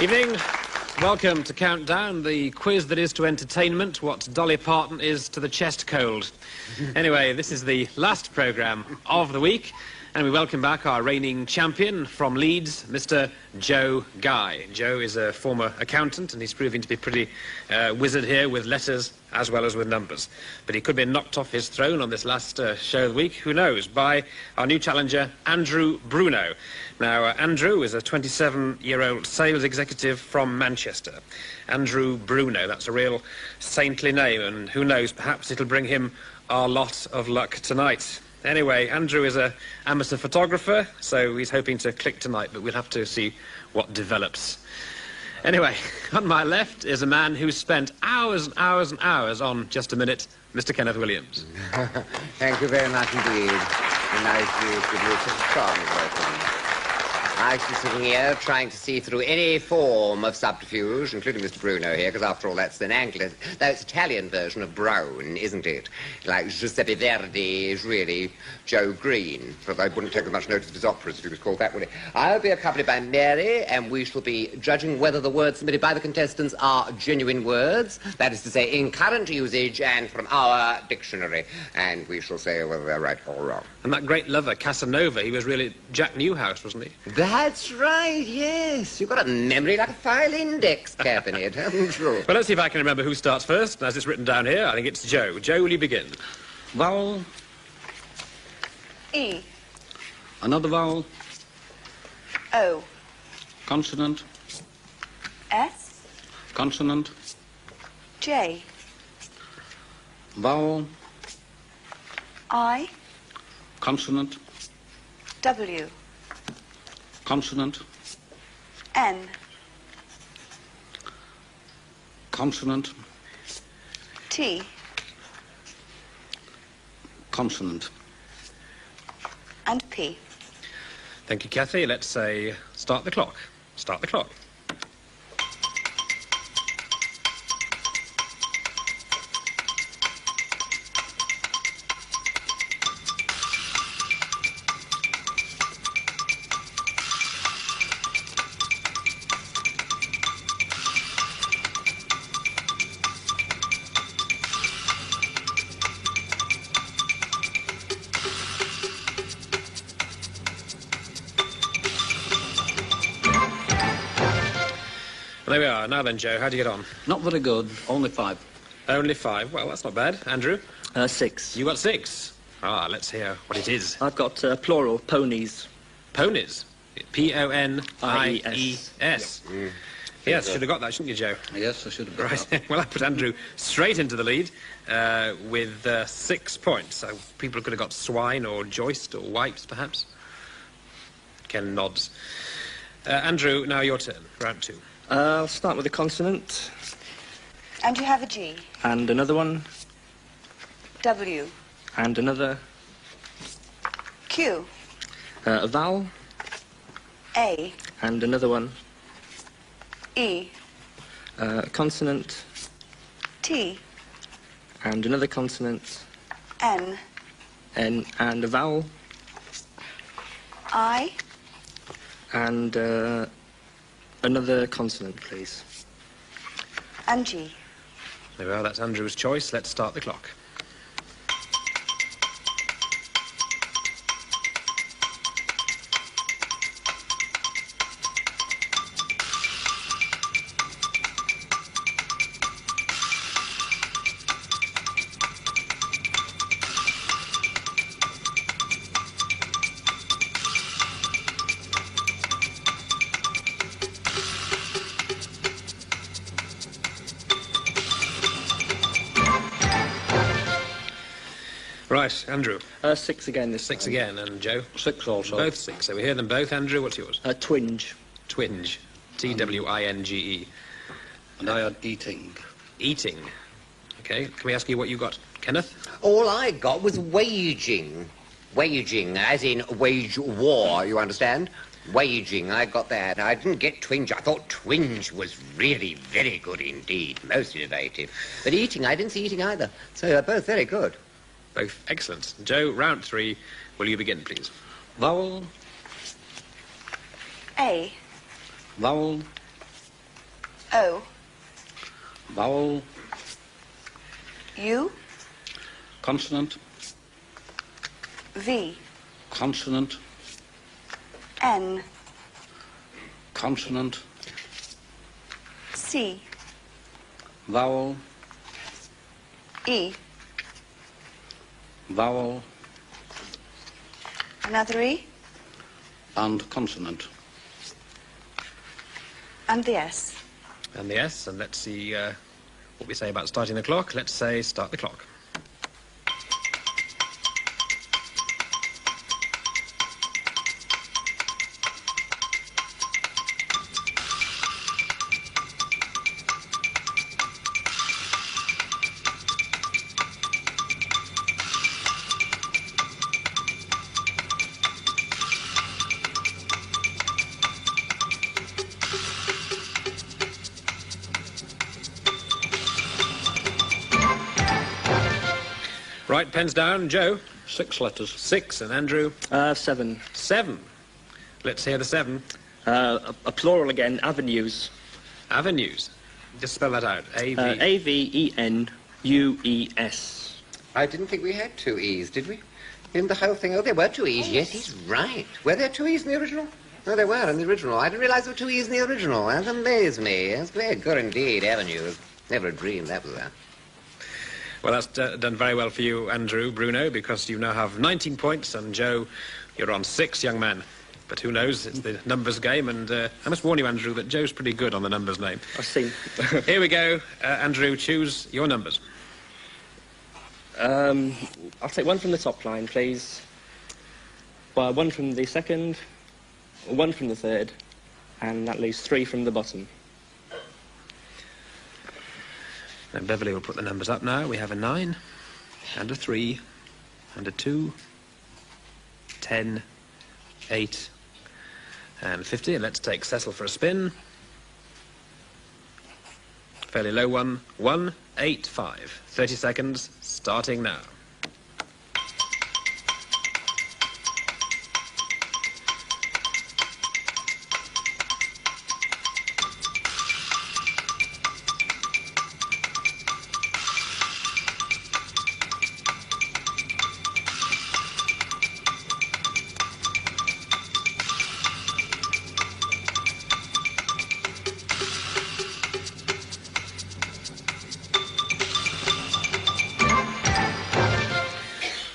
Evening. Welcome to Countdown, the quiz that is to entertainment what Dolly Parton is to the chest cold. Anyway, this is the last programme of the week, and we welcome back our reigning champion from Leeds, Mr. Joe Guy. Joe is a former accountant, and he's proving to be pretty wizard here with letters as well as with numbers. But he could be knocked off his throne on this last show of the week, who knows, by our new challenger, Andrew Bruno. Now, Andrew is a 27-year-old sales executive from Manchester. Andrew Bruno, that's a real saintly name, and who knows, perhaps it'll bring him our lot of luck tonight. Anyway, Andrew is an amateur photographer, so he's hoping to click tonight, but we'll have to see what develops. Anyway, on my left is a man who's spent hours and hours and hours on Just a Minute, Mr. Kenneth Williams. Thank you very much indeed. Nice to give you such a charming welcome. I should be sitting here trying to see through any form of subterfuge, including Mr. Bruno here, because after all, that's an Anglican, though it's Italian version of brown, isn't it? Like Giuseppe Verdi is really Joe Green, but I wouldn't take as much notice of his operas if he was called that, would he? I'll be accompanied by Mary, and we shall be judging whether the words submitted by the contestants are genuine words, that is to say, in current usage and from our dictionary, and we shall say whether they're right or wrong. And that great lover, Casanova, he was really Jack Newhouse, wasn't he? That's right, yes. You've got a memory like a file index cabinet, haven't you? Well, let's see if I can remember who starts first. As it's written down here, I think it's Joe. Joe, will you begin? Vowel. E. Another vowel. O. Consonant. S. Consonant. J. Vowel. I. Consonant. W. Consonant. N. Consonant. T. Consonant. And P. Thank you, Kathy. Let's say start the clock. Start the clock. There we are. Now then, Joe, how do you get on? Not very good. Only 5. Only 5. Well, that's not bad. Andrew? 6. You got 6. Ah, let's hear what it is. I've got plural, ponies. Ponies. P-O-N-I-E-S. Yep. Yes, should have got that, shouldn't you, Joe? Yes, I should have got Right. that. Well, I put Andrew straight into the lead with 6 points. So people could have got swine or joist or wipes, perhaps. Ken nods. Andrew, now your turn. Round 2. I'll start with a consonant. And you have a G. And another one. W. And another. Q. A vowel. A. And another one. E. A consonant. T. And another consonant. N. N. And a vowel. I. And another consonant, please. And G. There we are. That's Andrew's choice. Let's start the clock. Right, Andrew. 6 again this 6 time. again, and Joe? 6 also. Both 6. So we hear them both. Andrew, what's yours? Twinge. Twinge. T-W-I-N-G-E. And I had eating. Eating. Okay, can we ask you what you got, Kenneth? All I got was waging. Waging, as in wage war, you understand? Waging, I got that. I didn't get twinge. I thought twinge was really very good indeed. Most innovative. But eating, I didn't see eating either. So they're both very good. Both excellent. Joe, round 3. Will you begin, please? Vowel. A. Vowel. O. Vowel, U. consonant, V. consonant, N. consonant, C. vowel, E. vowel, Another E. and consonant. And the S. And the S, and let's see what we say about starting the clock. Let's say start the clock. Right, pens down. Joe? 6 letters. 6, and Andrew? 7. 7. Let's hear the 7. A plural again, avenues. Avenues. Just spell that out. A-V... A-V-E-N-U-E-S. I didn't think we had 2 E's, did we? In the whole thing? Oh, there were 2 E's. Yes, he's right. Were there 2 E's in the original? No, there were in the original. I didn't realize there were 2 E's in the original. That amazed me. That's very good indeed, avenues. Never dreamed that was there. Well, that's done very well for you, Andrew, Bruno, because you now have 19 points, and Joe, you're on 6, young man. But who knows, it's the numbers game, and I must warn you, Andrew, that Joe's pretty good on the numbers name. I see. Here we go. Andrew, choose your numbers. I'll take 1 from the top line, please. Well, 1 from the second, 1 from the third, and that leaves 3 from the bottom. And Beverly will put the numbers up now. We have a 9, and a 3, and a 2, 10, 8, and 50. And let's take Cecil for a spin. Fairly low one. 1, 8, 5. 30 seconds, starting now.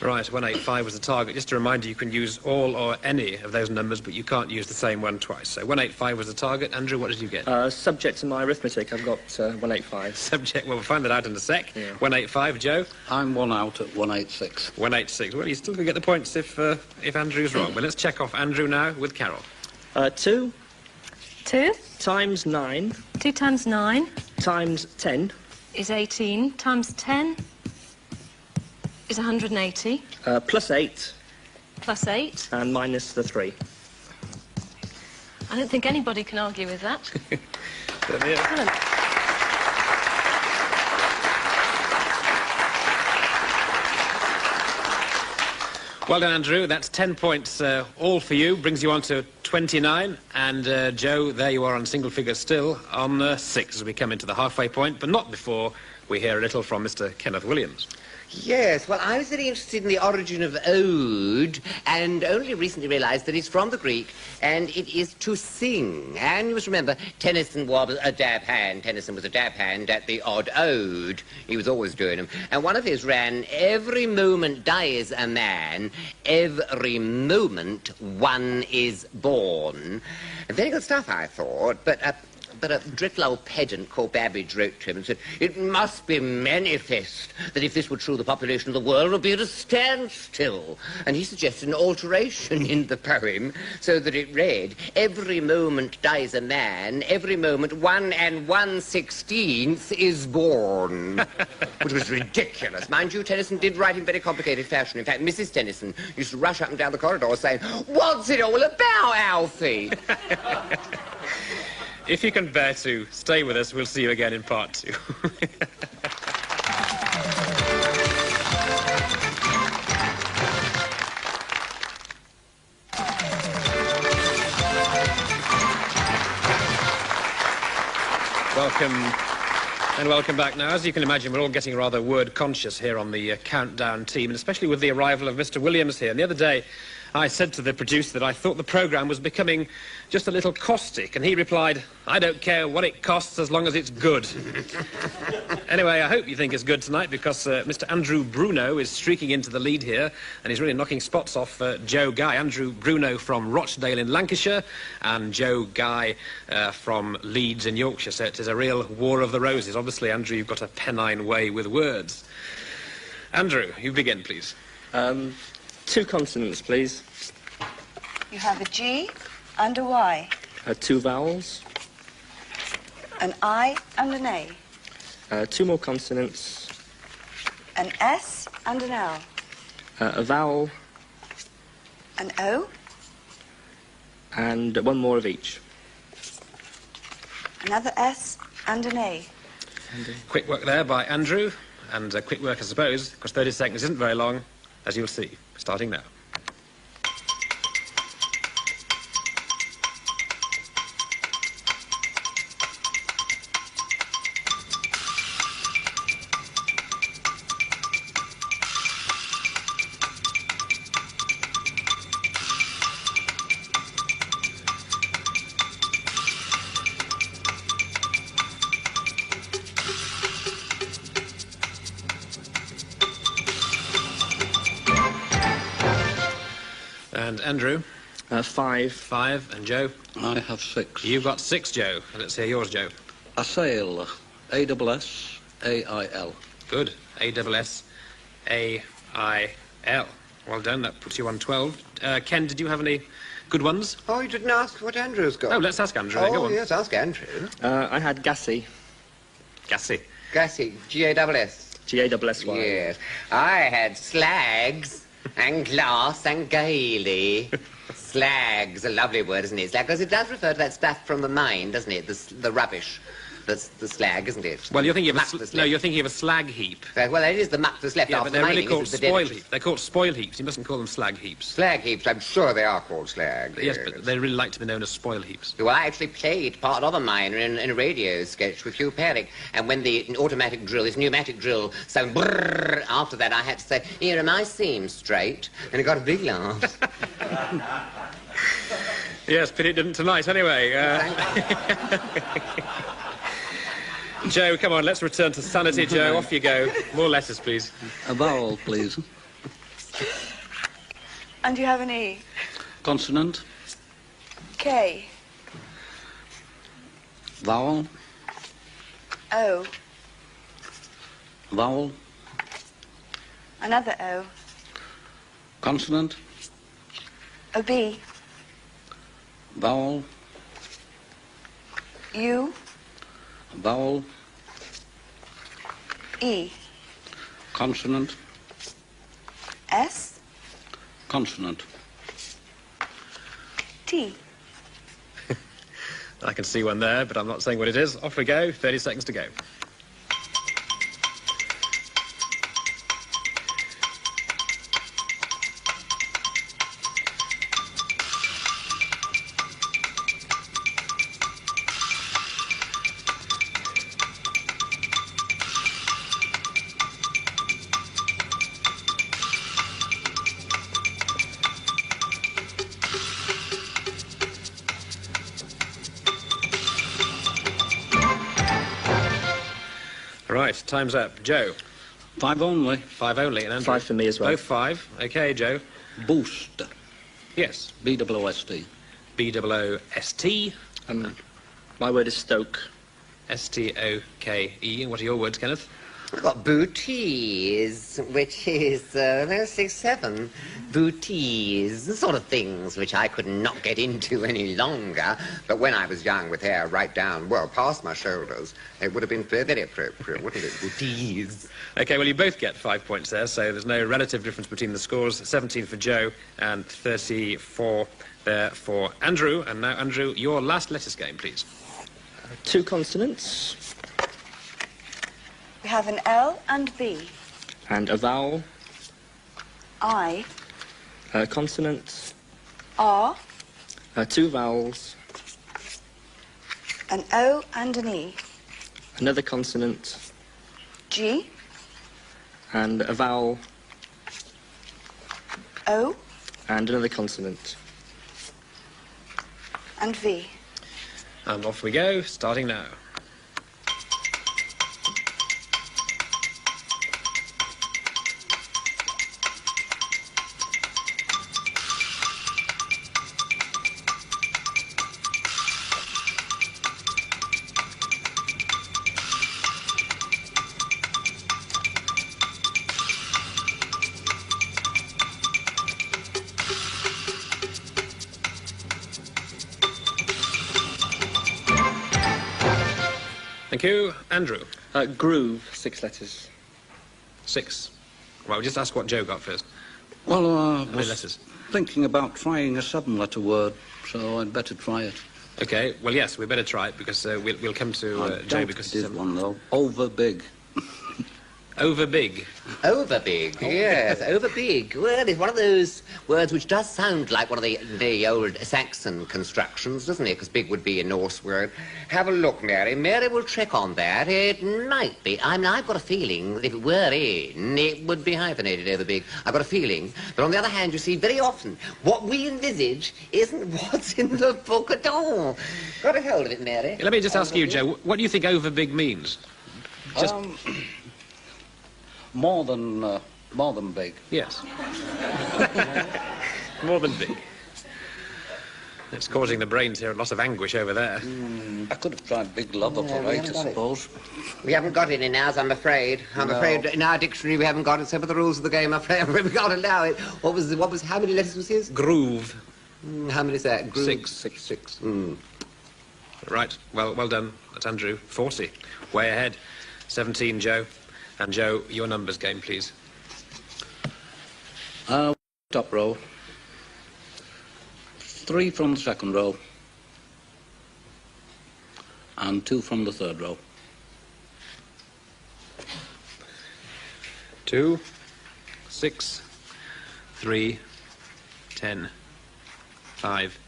Right, 185 was the target. Just to remind you, you can use all or any of those numbers, but you can't use the same one twice. So 185 was the target. Andrew, what did you get? Subject to my arithmetic, I've got 185. Subject, well, we'll find that out in a sec. Yeah. 185, Joe? I'm 1 out at 186. 186. Well, you still can get the points if Andrew's wrong. But let's check off Andrew now with Carol. 2 2. times 9 2 times 9 times 10 is 18. Times 10 is 180. plus 8 Plus 8. and minus the 3. I don't think anybody can argue with that. There it is. Excellent. Well done, Andrew. That's 10 points all for you. Brings you on to 29. And, Joe, there you are on single figures still on 6 as we come into the halfway point, but not before we hear a little from Mr. Kenneth Williams. Yes, well, I was very interested in the origin of ode, and only recently realised that it's from the Greek, and it is to sing. And you must remember, Tennyson was a dab hand. Tennyson was a dab hand at the odd ode. He was always doing them. And one of his ran, "Every moment dies a man, every moment one is born." Very good stuff, I thought, but a dreadful old pedant called Babbage wrote to him and said, "It must be manifest that if this were true, the population of the world would be at a standstill." And he suggested an alteration in the poem so that it read, "Every moment dies a man, every moment 1 1/16 is born." Which was ridiculous. Mind you, Tennyson did write in very complicated fashion. In fact, Mrs. Tennyson used to rush up and down the corridor saying, "What's it all about, Alfie?" If you can bear to stay with us, we'll see you again in part 2. Well, welcome back. Now, as you can imagine, we're all getting rather word conscious here on the Countdown team, and especially with the arrival of Mr. Williams here. And the other day, I said to the producer that I thought the programme was becoming just a little caustic, and he replied, "I don't care what it costs as long as it's good." Anyway, I hope you think it's good tonight, because Mr. Andrew Bruno is streaking into the lead here, and he's really knocking spots off Joe Guy. Andrew Bruno from Rochdale in Lancashire, and Joe Guy from Leeds in Yorkshire. So it is a real war of the roses. Obviously, Andrew, you've got a pennine way with words. Andrew, you begin, please. 2 consonants, please. You have a G and a Y, 2 vowels. an I and an A, 2 more consonants. an S and an L, A vowel. an O, And 1 more of each. another S and an A. Quick work there by Andrew, and quick work, I suppose, because 30 seconds isn't very long, as you'll see, starting now. And Andrew? 5. 5. And Joe? I have 6. You've got 6, Joe. Let's hear yours, Joe. Assail. A-S-S-A-I-L. Good. A-S-S-A-I-L. Well done. That puts you on 12. Ken, did you have any good ones? Oh, you didn't ask what Andrew's got. Oh, let's ask Andrew. Go Oh, on. yes, ask Andrew. I had gassy. Gassy. Gassy, G-A-S-S. G-A-S-S-Y. Yes. I had slags and glass and gaily. Slag's a lovely word, isn't it? Slag, because it does refer to that stuff from the mine, doesn't it? The rubbish. That's the slag, isn't it? Well, you're thinking of Muck that's left. you're thinking of a slag heap. Well, it is the muck that's left Yeah, after but the they're mining. really called isn't it? spoil heaps. They're called spoil heaps. You mustn't call them slag heaps. Slag heaps, I'm sure they are called slag. Yes, but they really like to be known as spoil heaps. Well, I actually played part of a miner in a radio sketch with Hugh Perrick, and when the automatic drill, his pneumatic drill, sounded brrrr, after that I had to say, "Here, are my seams straight?" And it got a big laugh. Yes, but it didn't tonight anyway. Joe, come on, let's return to sanity, Joe. Off you go. More letters, please. A vowel, please. And you have an E, Consonant. K, Vowel. O, Vowel. another O, Consonant. a B, Vowel. U, Vowel. E, Consonant. S, Consonant. T. I can see one there, but I'm not saying what it is. Off we go. 30 seconds to go. Right, time's up. Joe? 5 only. 5 only. And Andrew? 5 for me as well. Both 5. OK, Joe? Boost. Yes. B-O-O-S-T. B-O-O-S-T. My word is stoke. S-T-O-K-E. And what are your words, Kenneth? I've got booties, which is, 6-7. Booties, the sort of things which I could not get into any longer. But when I was young, with hair right down, well, past my shoulders, it would have been very appropriate, wouldn't it? Booties. OK, well, you both get 5 points there, so there's no relative difference between the scores. 17 for Joe and 34 there for Andrew. And now, Andrew, your last letters game, please. 2 consonants. We have an L and B, And a vowel. I, A consonant. R, 2 vowels. an O and an E, another consonant, G, and a vowel, O, and another consonant. and V. And off we go, starting now. Thank you. Andrew. Groove, 6 letters. 6. Well, we'll just ask what Joe got first. Well, I How many was letters? thinking about trying a 7-letter word, so I'd better try it. Okay, well, yes, we better try it because we'll come to I Joe doubt because it is one, though. Over big. over big. Overbig, yes, overbig. Well, it's one of those words which does sound like one of the old Saxon constructions, doesn't it? Because big would be a Norse word. Have a look, Mary. Mary will check on that. It might be. I mean, I've got a feeling that if it were in, it would be hyphenated overbig. I've got a feeling. But on the other hand, you see, very often, what we envisage isn't what's in the book at all. Got a hold of it, Mary? Let me just ask you, Joe, what do you think over big means? Just... More than big. Yes. More than big. It's causing the brains here a lot of anguish over there. I could have tried big love we operator, haven't I got it. suppose. We haven't got it in ours, I'm afraid. I'm No. afraid in our dictionary we haven't got it, so for the rules of the game, I'm afraid we can't allow it. How many letters was his? Groove. How many is that? Groove? 6. Six. Right, well done. That's Andrew. 40. Way ahead. 17, Joe. And Joe, your numbers game, please. Top row. 3 from the second row. And 2 from the third row. 2, 6, 3, 10, 5,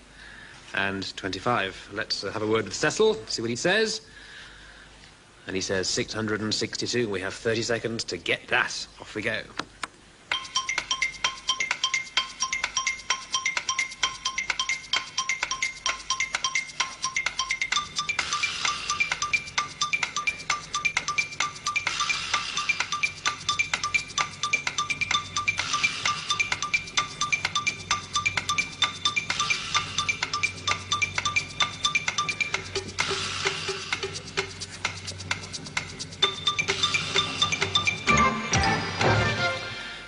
and 25. Let's have a word with Cecil, see what he says. And he says 662. We have 30 seconds to get that. Off we go.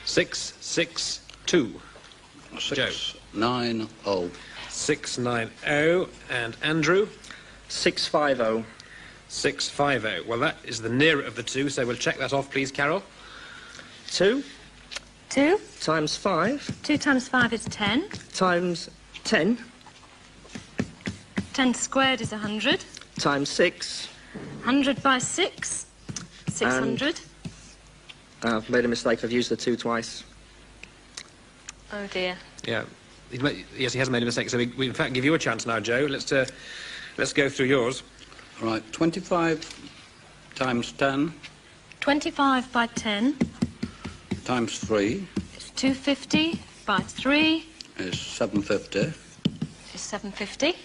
Six, 6, 2. Joe. 690. 690. And Andrew? 650. 650. Well, that is the nearer of the two, so we'll check that off, please, Carol. 2 2. times 5 2 times 5 is 10. times 10 10 squared is 100. times 6. 100 by 6. 600. I've made a mistake. I've used the 2 twice. Oh dear. Yeah. Yes, he has made a mistake, so we in fact give you a chance now, Joe. Let's go through yours. Right, 25 times 10 25 by 10 times 3 is 250 by 3 is 750. is 750.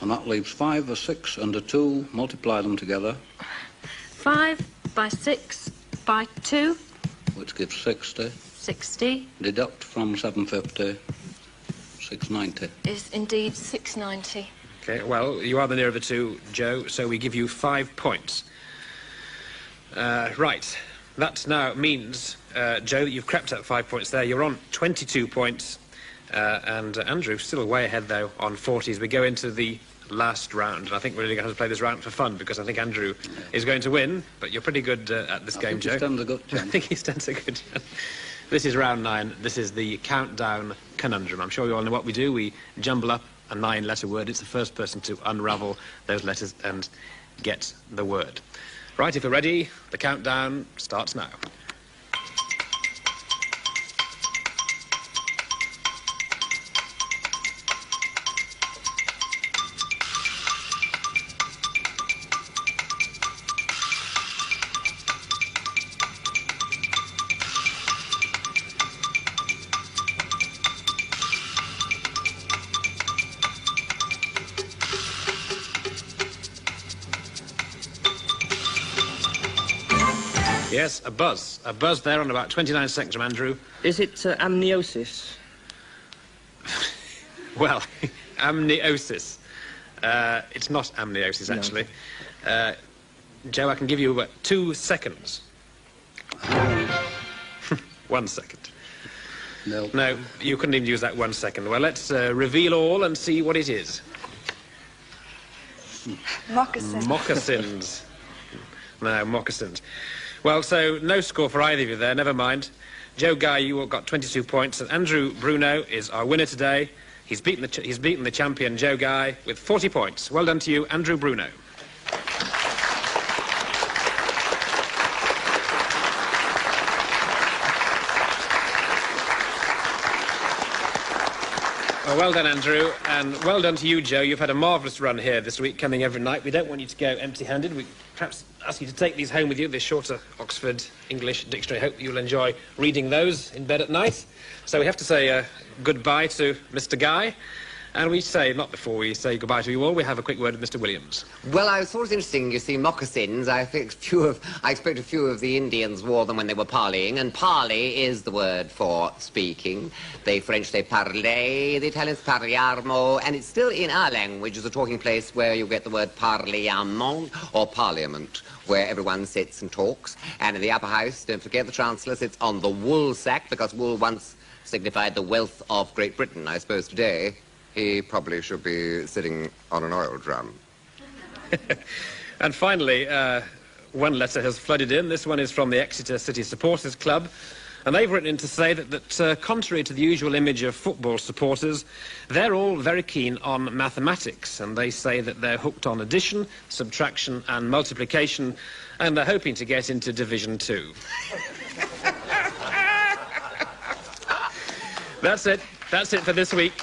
And that leaves 5 or 6 and a 2. Multiply them together, 5 by 6 by 2, which gives 60. 60 Deduct from 750, 690. is indeed 690. Okay, well, you are the nearer of the two, Joe, so we give you 5 points. Right. That now means, Joe, that you've crept up 5 points there. You're on 22 points. And Andrew, still way ahead, though, on 40 as we go into the last round. And I think we're really going to play this round for fun because I think Andrew is going to win. But you're pretty good at this game, I think Joe. he stands a good I chance. think he stands a good chance. This is round 9. This is the countdown conundrum. I'm sure you all know what we do. We jumble up a 9-letter word. It's the first person to unravel those letters and get the word. Right, if you're ready, the countdown starts now. guess a buzz. A buzz there on about 29 seconds from Andrew. Is it amniosis? Well, amniosis. It's not amniosis, actually. Joe, I can give you 2 seconds. 1 second. No. No, you couldn't even use that 1 second. Well, let's reveal all and see what it is. Moccasins. Moccasins. No, moccasins. Well, so no score for either of you there, never mind. Joe Guy, you got 22 points, and Andrew Bruno is our winner today. He's beaten the champion, Joe Guy, with 40 points. Well done to you, Andrew Bruno. Well done, Andrew, and well done to you, Joe. You've had a marvellous run here this week, coming every night. We don't want you to go empty-handed. We perhaps ask you to take these home with you, the shorter Oxford English Dictionary. Hope you'll enjoy reading those in bed at night. So we have to say goodbye to Mr. Guy. And we say, not before we say goodbye to you all, we have a quick word with Mr. Williams. Well, I thought it was interesting, you see, moccasins. I expect a few of the Indians wore them when they were parleying, and parley is the word for speaking. The French say parler, the Italians parliamo, and it's still in our language as a talking place where you get the word parliament or parliament, where everyone sits and talks. And in the upper house, don't forget the Chancellor sits on the wool sack, because wool once signified the wealth of Great Britain. I suppose today he probably should be sitting on an oil drum. And finally, one letter has flooded in. This one is from the Exeter City Supporters Club. And they've written in to say that contrary to the usual image of football supporters, they're all very keen on mathematics. And they say that they're hooked on addition, subtraction and multiplication, and they're hoping to get into Division 2. That's it. That's it for this week.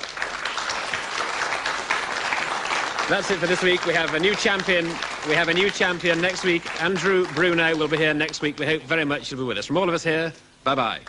That's it for this week. We have a new champion. We have a new champion next week. Andrew Bruno will be here next week. We hope very much you'll be with us. From all of us here, bye-bye.